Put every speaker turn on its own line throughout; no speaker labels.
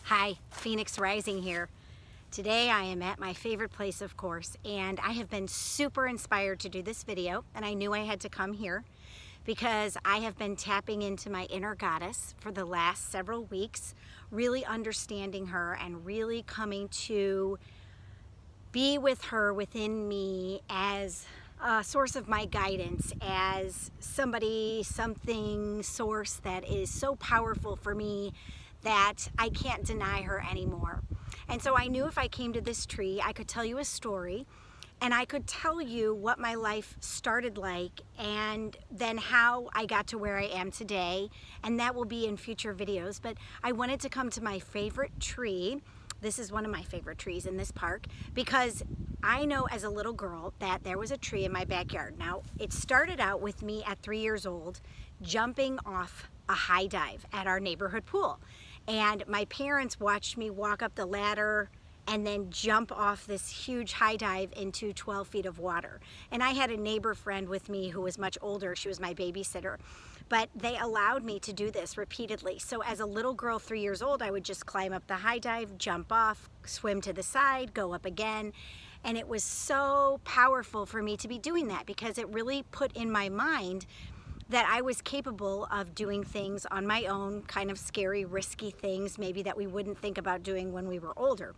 Hi, Phoenix Rising here. Today I am at my favorite place, of course, and I have been super inspired to do this video, and I knew I had to come here because I have been tapping into my inner goddess for the last several weeks, really understanding her and really coming to be with her within me as a source of my guidance, as somebody, something, source that is so powerful for me that I can't deny her anymore. And so I knew if I came to this tree, I could tell you a story and I could tell you what my life started like and then how I got to where I am today, and that will be in future videos. But I wanted to come to my favorite tree. This is one of my favorite trees in this park because I know as a little girl that there was a tree in my backyard. Now, it started out with me at 3 years old jumping off a high dive at our neighborhood pool. And my parents watched me walk up the ladder and then jump off this huge high dive into 12 feet of water. And I had a neighbor friend with me who was much older. She was my babysitter. But they allowed me to do this repeatedly. So as a little girl, 3 years old, I would just climb up the high dive, jump off, swim to the side, go up again. And it was so powerful for me to be doing that because it really put in my mind that I was capable of doing things on my own, kind of scary, risky things maybe that we wouldn't think about doing when we were older.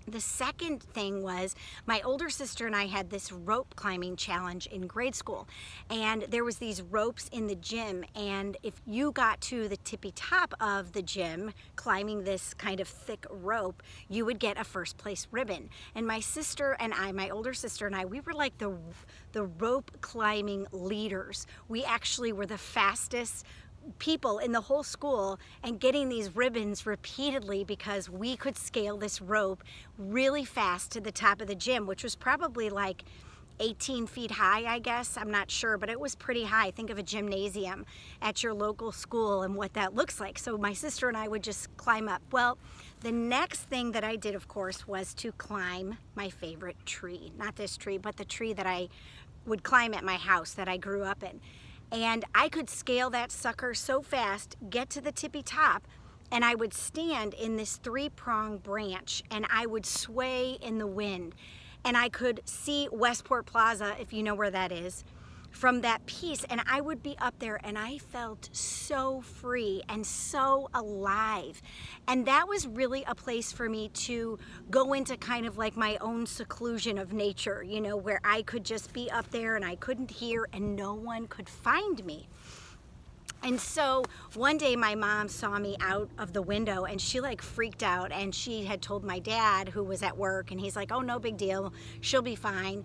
The second thing was my older sister and I had this rope climbing challenge in grade school, and there was these ropes in the gym, and if you got to the tippy top of the gym climbing this kind of thick rope, you would get a first place ribbon. And my sister and I, my older sister and I, we were like the rope climbing leaders. We actually were the fastest people in the whole school and getting these ribbons repeatedly because we could scale this rope really fast to the top of the gym, which was probably like 18 feet high, I guess. I'm not sure, but it was pretty high. Think of a gymnasium at your local school and what that looks like. So my sister and I would just climb up. Well, the next thing that I did, of course, was to climb my favorite tree. Not this tree, but the tree that I would climb at my house that I grew up in. And I could scale that sucker so fast, get to the tippy top, and I would stand in this three-pronged branch and I would sway in the wind. And I could see Westport Plaza, if you know where that is, from that piece, and I would be up there and I felt so free and so alive. And that was really a place for me to go into kind of like my own seclusion of nature, you know, where I could just be up there and I couldn't hear and no one could find me. And so one day my mom saw me out of the window and she like freaked out, and she had told my dad, who was at work, and he's like, oh, no big deal, she'll be fine.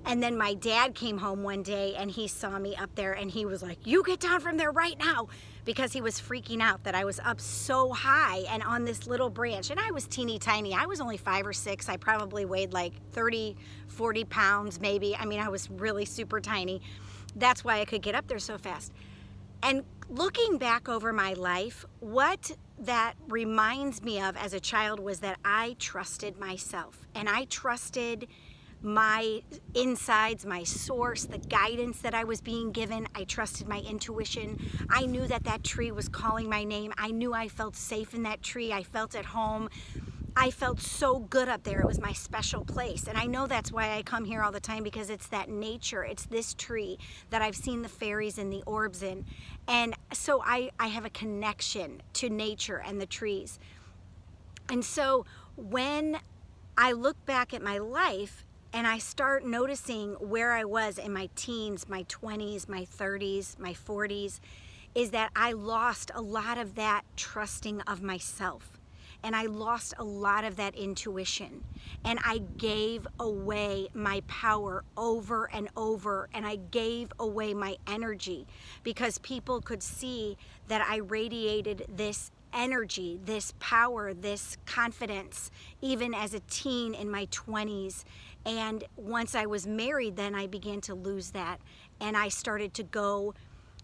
And then my dad came home one day and he saw me up there and he was like, you get down from there right now, because he was freaking out that I was up so high and on this little branch. And I was teeny tiny. I was only 5 or 6. I probably weighed like 30, 40 pounds maybe. I mean, I was really super tiny. That's why I could get up there so fast. And looking back over my life, what that reminds me of as a child was that I trusted myself and I trusted my insides, my source, the guidance that I was being given. I trusted my intuition. I knew that that tree was calling my name. I knew I felt safe in that tree. I felt at home. I felt so good up there. It was my special place. And I know that's why I come here all the time, because it's that nature. It's this tree that I've seen the fairies and the orbs in. And so I have a connection to nature and the trees. And so when I look back at my life, and I start noticing where I was in my teens, my 20s, my 30s, my 40s, is that I lost a lot of that trusting of myself. And I lost a lot of that intuition. And I gave away my power over and over. And I gave away my energy because people could see that I radiated this energy, this power, this confidence, even as a teen in my 20s. And once I was married, then I began to lose that. And I started to go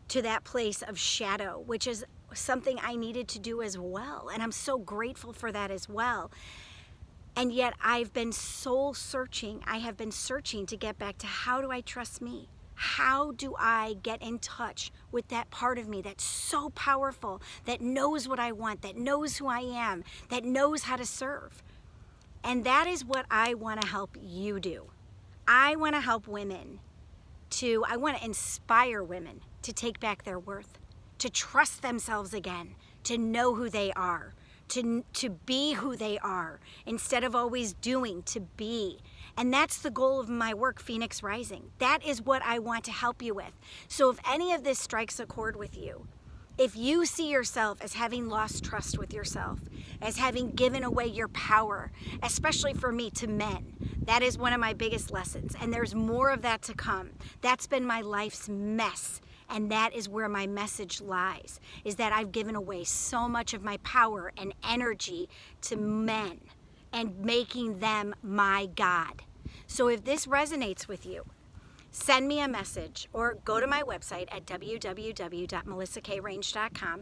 to that place of shadow, which is something I needed to do as well. And I'm so grateful for that as well. And yet I've been soul searching. I have been searching to get back to, how do I trust me? How do I get in touch with that part of me that's so powerful, that knows what I want, that knows who I am, that knows how to serve? And that is what I want to help you do. I want to help women I want to inspire women to take back their worth, to trust themselves again, to know who they are, to be who they are, instead of always doing, to be. And that's the goal of my work, Phoenix Rising. That is what I want to help you with. So if any of this strikes a chord with you, if you see yourself as having lost trust with yourself, as having given away your power, especially for me, to men, that is one of my biggest lessons. And there's more of that to come. That's been my life's mess. And that is where my message lies, is that I've given away so much of my power and energy to men and making them my God. So if this resonates with you, send me a message or go to my website at www.melissakrange.com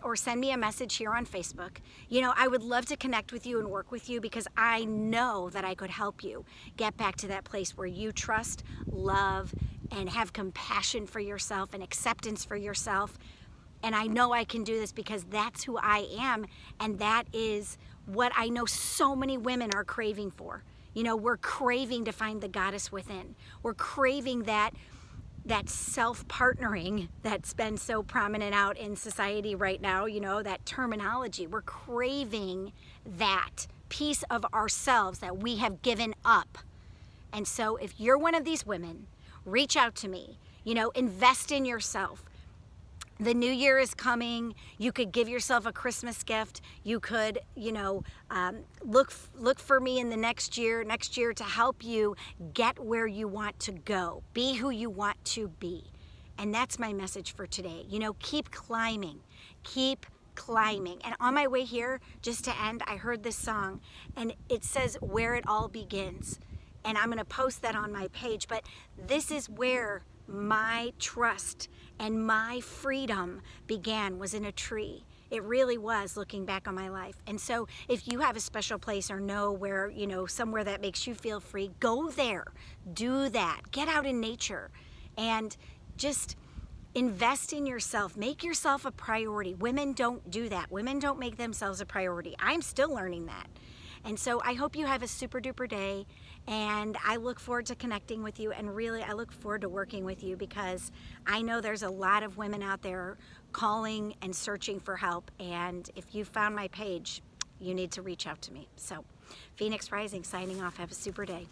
or send me a message here on Facebook. You know, I would love to connect with you and work with you, because I know that I could help you get back to that place where you trust, love, and have compassion for yourself and acceptance for yourself. And I know I can do this because that's who I am, and that is what I know so many women are craving for. You know, we're craving to find the goddess within. We're craving that self-partnering that's been so prominent out in society right now, you know, that terminology. We're craving that piece of ourselves that we have given up. And so if you're one of these women, reach out to me. You know, invest in yourself. The new year is coming. You could give yourself a Christmas gift. You could, you know, look for me in the next year to help you get where you want to go. Be who you want to be. And that's my message for today. You know, keep climbing. Keep climbing. And on my way here, just to end, I heard this song, and it says "Where It All Begins." And I'm going to post that on my page. But this is where my trust and my freedom began, was in a tree. It really was, looking back on my life. And so if you have a special place or know where, you know, somewhere that makes you feel free, go there. Do that. Get out in nature and just invest in yourself. Make yourself a priority. Women don't do that. Women don't make themselves a priority. I'm still learning that. And so I hope you have a super duper day, and I look forward to connecting with you, and really I look forward to working with you, because I know there's a lot of women out there calling and searching for help, and if you found my page, you need to reach out to me. So Phoenix Rising signing off. Have a super day.